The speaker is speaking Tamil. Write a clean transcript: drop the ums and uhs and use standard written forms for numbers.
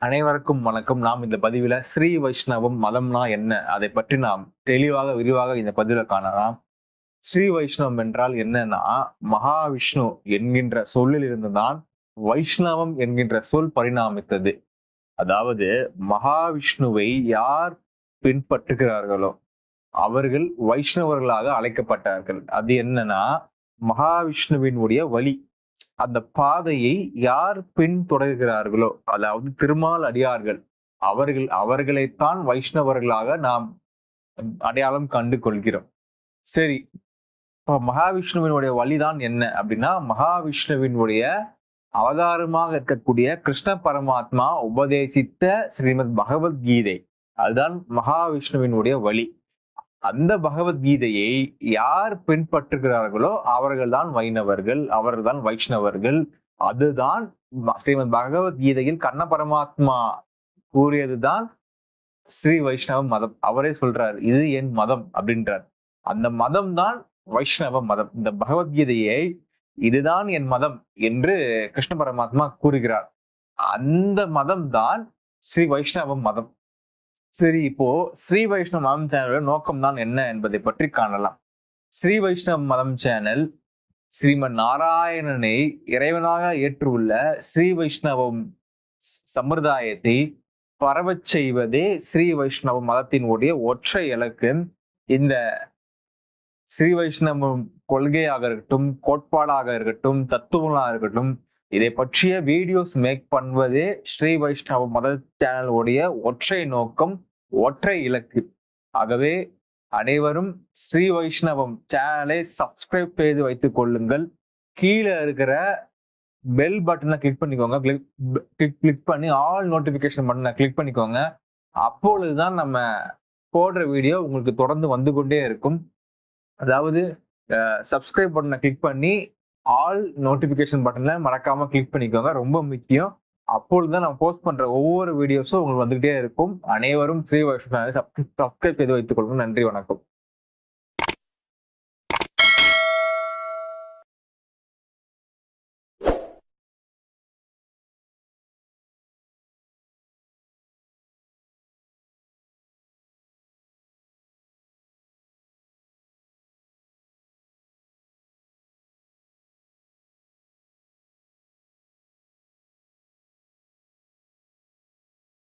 அனைவருக்கும் வணக்கம். நாம் இந்த பதிவில ஸ்ரீ வைஷ்ணவம் மதம்னா என்ன? அதை பற்றி நாம் தெளிவாக, விரிவாக இந்த பதிவில காணலாம். ஸ்ரீ வைஷ்ணவம் என்றால் என்னன்னா, மகாவிஷ்ணு என்கின்ற சொல்லில் இருந்துதான் வைஷ்ணவம் என்கின்ற சொல் பரிணாமித்தது. அதாவது மகாவிஷ்ணுவை யார் பின்பற்றுகிறார்களோ, அவர்கள் வைஷ்ணவர்களாக அழைக்கப்பட்டார்கள். அது என்னன்னா, மகாவிஷ்ணுவினுடைய வழி. அந்த பாதையை யார் பின்தொடர்கிறார்களோ, அதாவது திருமால் அடியார்கள், அவர்களைத்தான் வைஷ்ணவர்களாக நாம் அடையாளம் கண்டு கொள்கிறோம். சரி, இப்ப மகாவிஷ்ணுவினுடைய வழிதான் என்ன அப்படின்னா, மகாவிஷ்ணுவினுடைய அவதாரமாக இருக்கக்கூடிய கிருஷ்ண பரமாத்மா உபதேசித்த ஸ்ரீமத் பகவத்கீதை, அதுதான் மகாவிஷ்ணுவினுடைய வழி. அந்த பகவத்கீதையை யார் பின்பற்றுகிறார்களோ அவர்கள்தான் வைணவர்கள், அவர்கள்தான் வைஷ்ணவர்கள். அதுதான் ஸ்ரீமத் பகவத்கீதையில் கண்ண பரமாத்மா கூறியதுதான் ஸ்ரீ வைஷ்ணவ மதம். அவரே சொல்றார், இது என் மதம் அப்படின்றார். அந்த மதம் தான் வைஷ்ணவ மதம். இந்த பகவத்கீதையை இதுதான் என் மதம் என்று கிருஷ்ண பரமாத்மா கூறுகிறார். அந்த மதம் தான் ஸ்ரீ வைஷ்ணவ மதம். சரி, இப்போ ஸ்ரீ வைஷ்ணவ மதம் சேனலோட நோக்கம் தான் என்ன என்பதை பற்றி காணலாம். ஸ்ரீ வைஷ்ணவ மதம் சேனல் ஸ்ரீமன் நாராயணனை இறைவனாக ஏற்றுள்ள ஸ்ரீ வைஷ்ணவம் சம்பிரதாயத்தை பரவச் செய்வதே ஸ்ரீ வைஷ்ணவ மதத்தினுடைய ஒற்றை இலக்கு. இந்த ஸ்ரீ வைஷ்ணவம் கொள்கையாக இருக்கட்டும், கோட்பாடாக இருக்கட்டும், தத்துவங்களாக இருக்கட்டும், இதை பற்றிய வீடியோஸ் மேக் பண்ணுவதே ஸ்ரீ வைஷ்ணவ மத சேனலுடைய ஒற்றை நோக்கம், ஒற்றை இலக்கு. ஆகவே அனைவரும் ஸ்ரீ வைஷ்ணவம் சேனலை சப்ஸ்கிரைப் செய்து வைத்துக் கொள்ளுங்கள். கீழே இருக்கிற பெல் பட்டனை கிளிக் பண்ணிக்கோங்க. கிளிக் பண்ணி ஆல் நோட்டிபிகேஷன் பட்டனை கிளிக் பண்ணிக்கோங்க. அப்பொழுதுதான் நம்ம போடுற வீடியோ உங்களுக்கு தொடர்ந்து வந்து கொண்டே இருக்கும். அதாவது சப்ஸ்கிரைப் பட்டனை கிளிக் பண்ணி ஆல் நோட்டிபிகேஷன் பட்டன்ல மறக்காம கிளிக் பண்ணிக்கோங்க, ரொம்ப முக்கியம். அப்பொழுதுதான் நான் போஸ்ட் பண்ற ஒவ்வொரு வீடியோஸும் உங்களுக்கு வந்துகிட்டே இருக்கும். அனைவரும் ஸ்ரீ வைஷ்ணவ சப்ஸ்கிரைப் செய்து வைத்துக் கொள்ளுங்க. நன்றி, வணக்கம்.